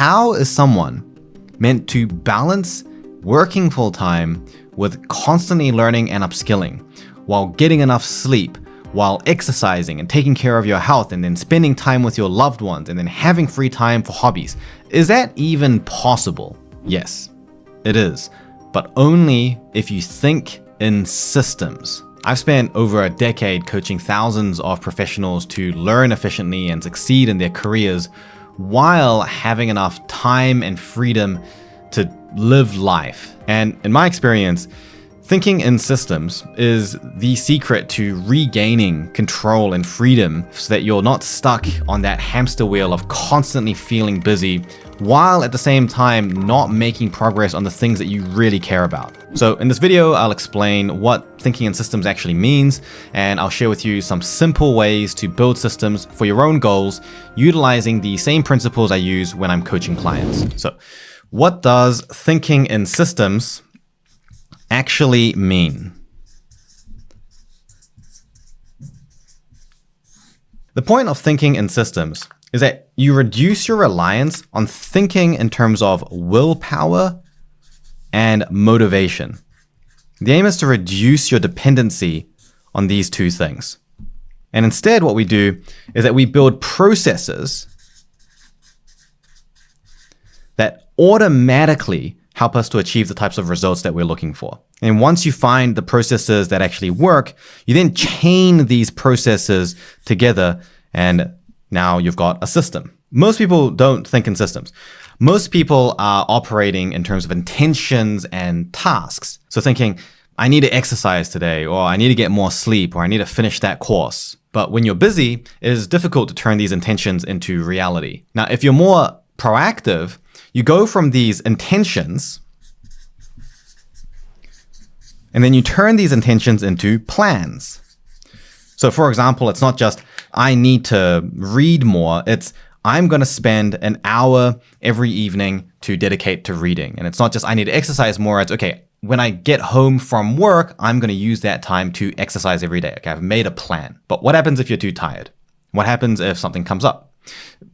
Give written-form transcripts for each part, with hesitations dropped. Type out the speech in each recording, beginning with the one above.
how is someone meant to balance working full-time with constantly learning and upskilling while getting enough sleep, while exercising and taking care of your health, and then spending time with your loved ones, and then having free time for hobbies? Is that even possible? Yes, it is, but only if you think in systems. I've spent over a decade coaching thousands of professionals to learn efficiently and succeed in their careers while having enough time and freedom to live life. And in my experience, thinking in systems is the secret to regaining control and freedom so that you're not stuck on that hamster wheel of constantly feeling busy while at the same time not making progress on the things that you really care about. So in this video, I'll explain what thinking in systems actually means, and I'll share with you some simple ways to build systems for your own goals, utilizing the same principles I use when I'm coaching clients. So what does thinking in systems actually mean? The point of thinking in systems is that you reduce your reliance on thinking in terms of willpower and motivation. The aim is to reduce your dependency on these two things. And instead, what we do is that we build processes that automatically help us to achieve the types of results that we're looking for. And once you find the processes that actually work, you then chain these processes together, and now you've got a system. Most people don't think in systems. Most people are operating in terms of intentions and tasks. So thinking, I need to exercise today, or I need to get more sleep, or I need to finish that course. But when you're busy, it is difficult to turn these intentions into reality. Now, if you're more proactive, you go from these intentions and then you turn these intentions into plans. So for example, it's not just, I need to read more. It's, I'm going to spend an hour every evening to dedicate to reading. And it's not just, I need to exercise more. It's, okay, when I get home from work, I'm going to use that time to exercise every day. Okay, I've made a plan. But what happens if you're too tired? What happens if something comes up?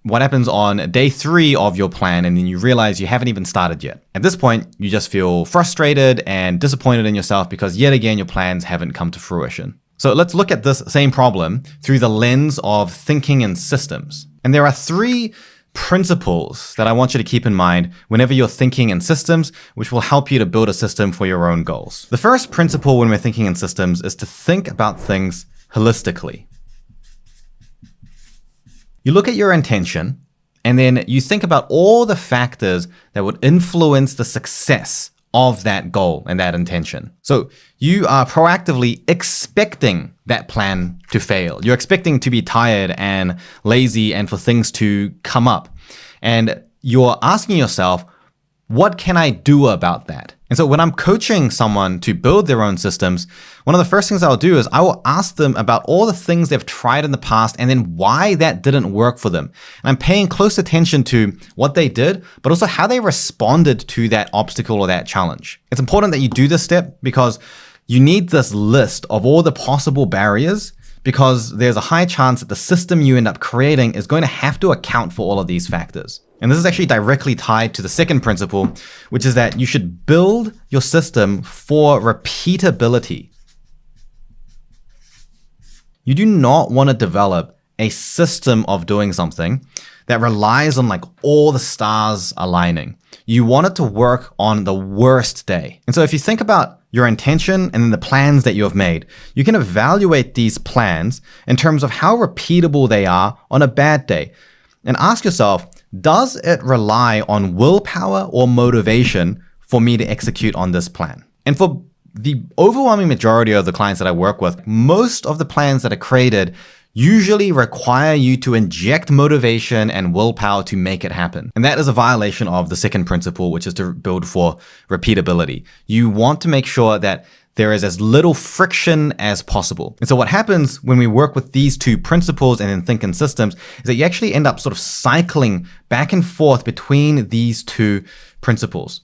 What happens on day 3 of your plan and then you realize you haven't even started yet? At this point, you just feel frustrated and disappointed in yourself because yet again, your plans haven't come to fruition. So let's look at this same problem through the lens of thinking in systems. And there are 3 principles that I want you to keep in mind whenever you're thinking in systems, which will help you to build a system for your own goals. The first principle when we're thinking in systems is to think about things holistically. You look at your intention, and then you think about all the factors that would influence the success of that goal and that intention. So you are proactively expecting that plan to fail. You're expecting to be tired and lazy and for things to come up. And you're asking yourself, what can I do about that? And so when I'm coaching someone to build their own systems, one of the first things I'll do is I will ask them about all the things they've tried in the past and then why that didn't work for them. And I'm paying close attention to what they did, but also how they responded to that obstacle or that challenge. It's important that you do this step because you need this list of all the possible barriers, because there's a high chance that the system you end up creating is going to have to account for all of these factors. And this is actually directly tied to the second principle, which is that you should build your system for repeatability. You do not want to develop a system of doing something that relies on like all the stars aligning. You want it to work on the worst day. And so if you think about your intention and then the plans that you have made, you can evaluate these plans in terms of how repeatable they are on a bad day. And ask yourself, does it rely on willpower or motivation for me to execute on this plan? And for the overwhelming majority of the clients that I work with, most of the plans that are created usually require you to inject motivation and willpower to make it happen. And that is a violation of the second principle, which is to build for repeatability. You want to make sure that there is as little friction as possible. And so what happens when we work with these 2 principles and then think in systems is that you actually end up sort of cycling back and forth between these 2 principles.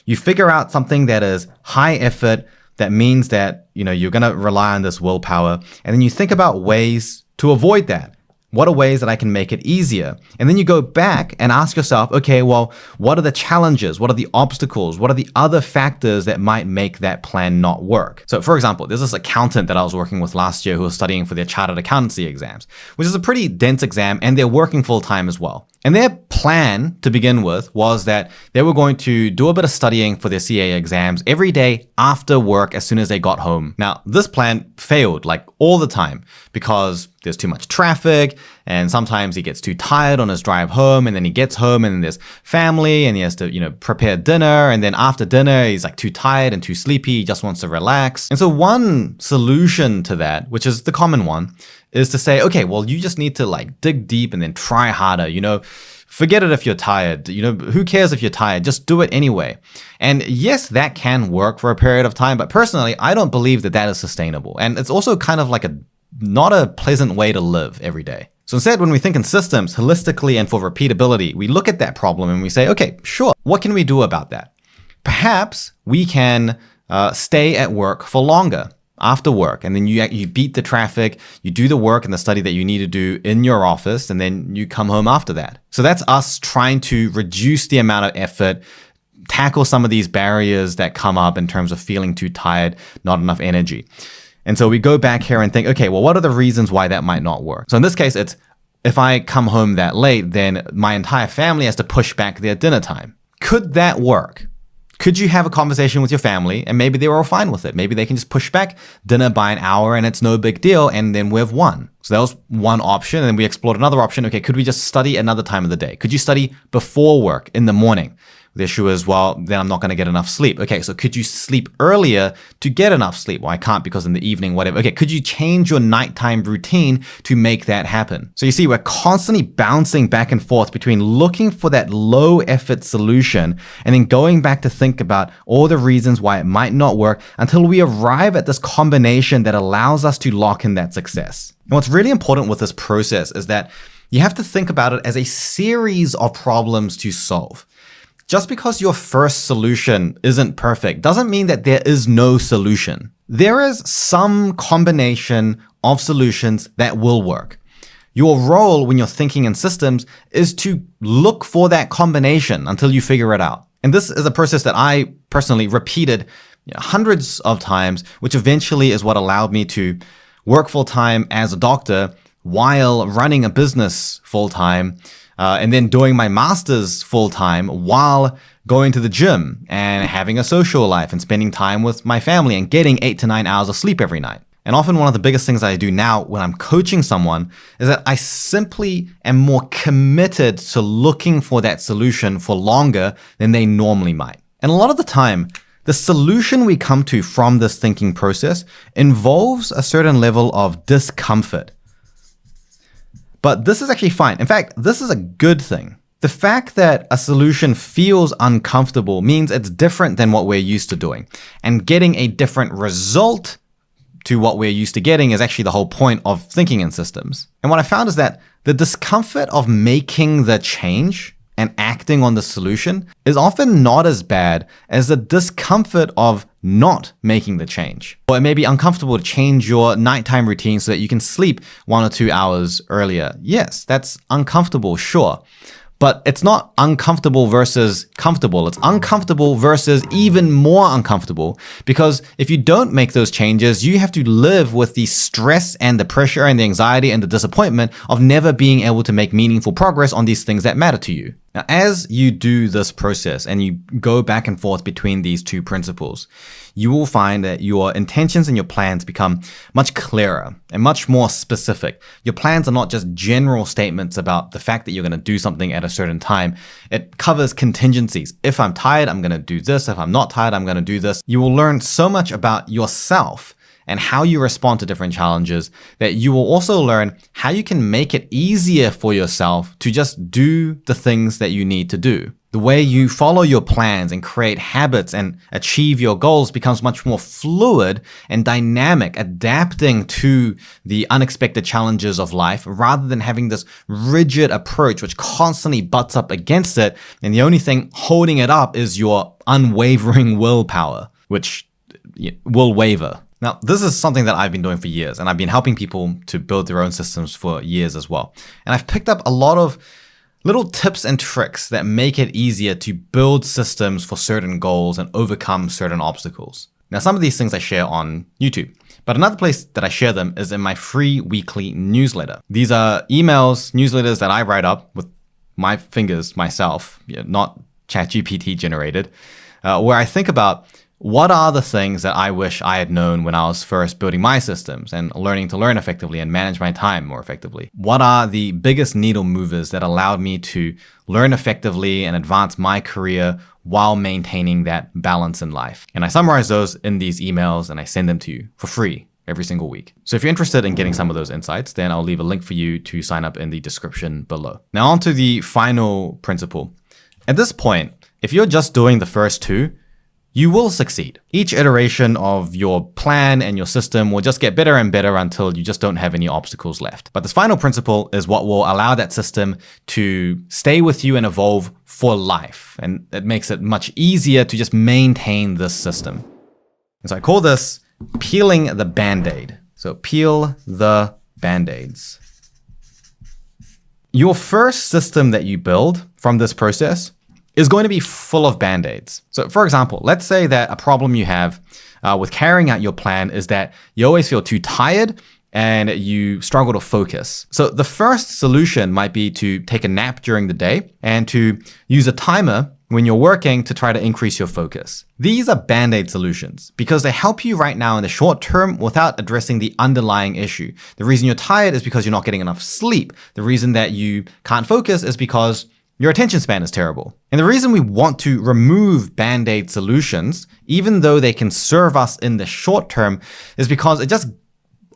You figure out something that is high effort, that means that, you're going to rely on this willpower, and then you think about ways to avoid that. What are ways that I can make it easier? And then you go back and ask yourself, okay, well, what are the challenges? What are the obstacles? What are the other factors that might make that plan not work? So for example, there's this accountant that I was working with last year who was studying for their chartered accountancy exams, which is a pretty dense exam, and they're working full time as well. And their plan to begin with was that they were going to do a bit of studying for their CA exams every day after work as soon as they got home. Now, this plan failed like all the time because there's too much traffic, and sometimes he gets too tired on his drive home, and then he gets home and then there's family and he has to, prepare dinner, and then after dinner he's like too tired and too sleepy, he just wants to relax. And so one solution to that, which is the common one, is to say, okay, well, you just need to like dig deep and then try harder, forget it if you're tired, who cares if you're tired, just do it anyway. And yes, that can work for a period of time, but personally, I don't believe that is sustainable. And it's also kind of like not a pleasant way to live every day. So instead, when we think in systems holistically and for repeatability, we look at that problem and we say, okay, sure, what can we do about that? Perhaps we can stay at work for longer after work, and then you beat the traffic, you do the work and the study that you need to do in your office, and then you come home after that. So that's us trying to reduce the amount of effort, tackle some of these barriers that come up in terms of feeling too tired, not enough energy. And so we go back here and think, okay, well, what are the reasons why that might not work? So in this case, it's if I come home that late, then my entire family has to push back their dinner time. Could that work? Could you have a conversation with your family and maybe they were all fine with it? Maybe they can just push back dinner by an hour and it's no big deal, and then we've won. So that was one option, and then we explored another option. Okay, could we just study another time of the day? Could you study before work in the morning? The issue is, well, then I'm not going to get enough sleep. Okay, so could you sleep earlier to get enough sleep? Well, I can't because in the evening, whatever. Okay, could you change your nighttime routine to make that happen? So you see, we're constantly bouncing back and forth between looking for that low effort solution and then going back to think about all the reasons why it might not work until we arrive at this combination that allows us to lock in that success. And what's really important with this process is that you have to think about it as a series of problems to solve. Just because your first solution isn't perfect doesn't mean that there is no solution. There is some combination of solutions that will work. Your role when you're thinking in systems is to look for that combination until you figure it out. And this is a process that I personally repeated hundreds of times, which eventually is what allowed me to work full-time as a doctor while running a business full-time, and then doing my master's full-time while going to the gym and having a social life and spending time with my family and getting 8 to 9 hours of sleep every night. And often one of the biggest things I do now when I'm coaching someone is that I simply am more committed to looking for that solution for longer than they normally might. And a lot of the time, the solution we come to from this thinking process involves a certain level of discomfort. But this is actually fine. In fact, this is a good thing. The fact that a solution feels uncomfortable means it's different than what we're used to doing. And getting a different result to what we're used to getting is actually the whole point of thinking in systems. And what I found is that the discomfort of making the change and acting on the solution is often not as bad as the discomfort of not making the change. Or it may be uncomfortable to change your nighttime routine so that you can sleep 1 or 2 hours earlier. Yes, that's uncomfortable, sure. But it's not uncomfortable versus comfortable. It's uncomfortable versus even more uncomfortable, because if you don't make those changes, you have to live with the stress and the pressure and the anxiety and the disappointment of never being able to make meaningful progress on these things that matter to you. Now, as you do this process and you go back and forth between these two principles, you will find that your intentions and your plans become much clearer and much more specific. Your plans are not just general statements about the fact that you're going to do something at a certain time. It covers contingencies. If I'm tired, I'm going to do this. If I'm not tired, I'm going to do this. You will learn so much about yourself and how you respond to different challenges that you will also learn how you can make it easier for yourself to just do the things that you need to do. The way you follow your plans and create habits and achieve your goals becomes much more fluid and dynamic, adapting to the unexpected challenges of life rather than having this rigid approach which constantly butts up against it. And the only thing holding it up is your unwavering willpower, which will waver. Now, this is something that I've been doing for years, and I've been helping people to build their own systems for years as well. And I've picked up a lot of little tips and tricks that make it easier to build systems for certain goals and overcome certain obstacles. Now, some of these things I share on YouTube, but another place that I share them is in my free weekly newsletter. These are emails, newsletters that I write up with my fingers myself, not ChatGPT generated, where I think about what are the things that I wish I had known when I was first building my systems and learning to learn effectively and manage my time more effectively? What are the biggest needle movers that allowed me to learn effectively and advance my career while maintaining that balance in life? And I summarize those in these emails and I send them to you for free every single week. So if you're interested in getting some of those insights, then I'll leave a link for you to sign up in the description below. Now on to the final principle. At this point, if you're just doing the first two, you will succeed. Each iteration of your plan and your system will just get better and better until you just don't have any obstacles left. But this final principle is what will allow that system to stay with you and evolve for life. And it makes it much easier to just maintain this system. And so I call this peeling the Band-Aid. So peel the Band-Aids. Your first system that you build from this process is going to be full of Band-Aids. So for example, let's say that a problem you have with carrying out your plan is that you always feel too tired and you struggle to focus. So the first solution might be to take a nap during the day and to use a timer when you're working to try to increase your focus. These are Band-Aid solutions because they help you right now in the short term without addressing the underlying issue. The reason you're tired is because you're not getting enough sleep. The reason that you can't focus is because your attention span is terrible. And the reason we want to remove Band-Aid solutions, even though they can serve us in the short term, is because it just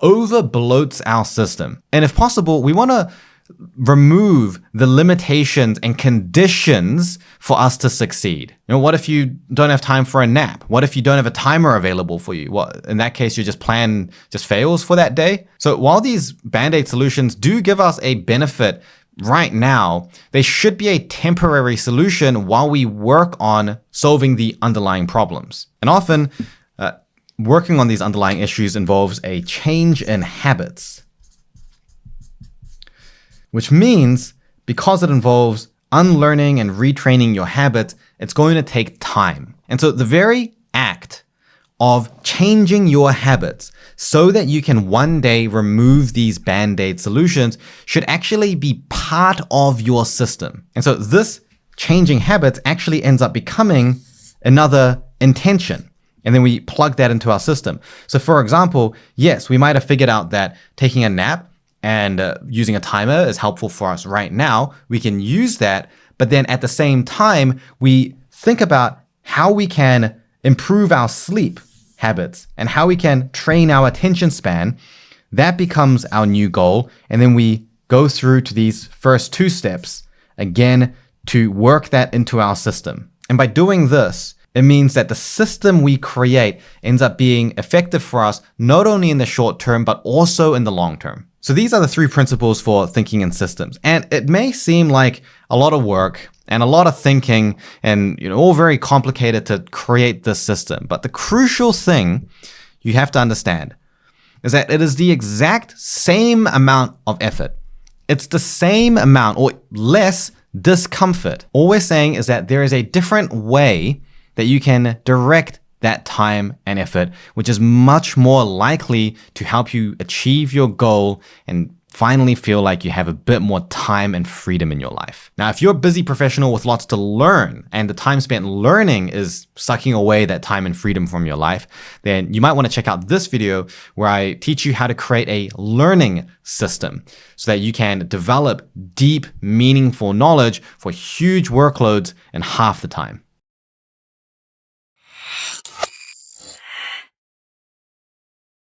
over bloats our system. And if possible, we want to remove the limitations and conditions for us to succeed. What if you don't have time for a nap? What if you don't have a timer available for you? In that case, your plan just fails for that day. So while these Band-Aid solutions do give us a benefit right now, they should be a temporary solution while we work on solving the underlying problems. And often, working on these underlying issues involves a change in habits, which means because it involves unlearning and retraining your habits, it's going to take time. And so the very act of changing your habits so that you can one day remove these Band-Aid solutions should actually be part of your system. And so this changing habits actually ends up becoming another intention. And then we plug that into our system. So for example, yes, we might have figured out that taking a nap and using a timer is helpful for us right now. We can use that, but then at the same time, we think about how we can improve our sleep habits and how we can train our attention span. That becomes our new goal. And then we go through to these first two steps again to work that into our system. And by doing this, it means that the system we create ends up being effective for us, not only in the short term, but also in the long term. So these are the three principles for thinking in systems. And it may seem like a lot of work and a lot of thinking and all very complicated to create this system. But the crucial thing you have to understand is that it is the exact same amount of effort. It's the same amount or less discomfort. All we're saying is that there is a different way that you can direct that time and effort, which is much more likely to help you achieve your goal and finally feel like you have a bit more time and freedom in your life. Now, if you're a busy professional with lots to learn and the time spent learning is sucking away that time and freedom from your life, then you might want to check out this video where I teach you how to create a learning system so that you can develop deep, meaningful knowledge for huge workloads in half the time.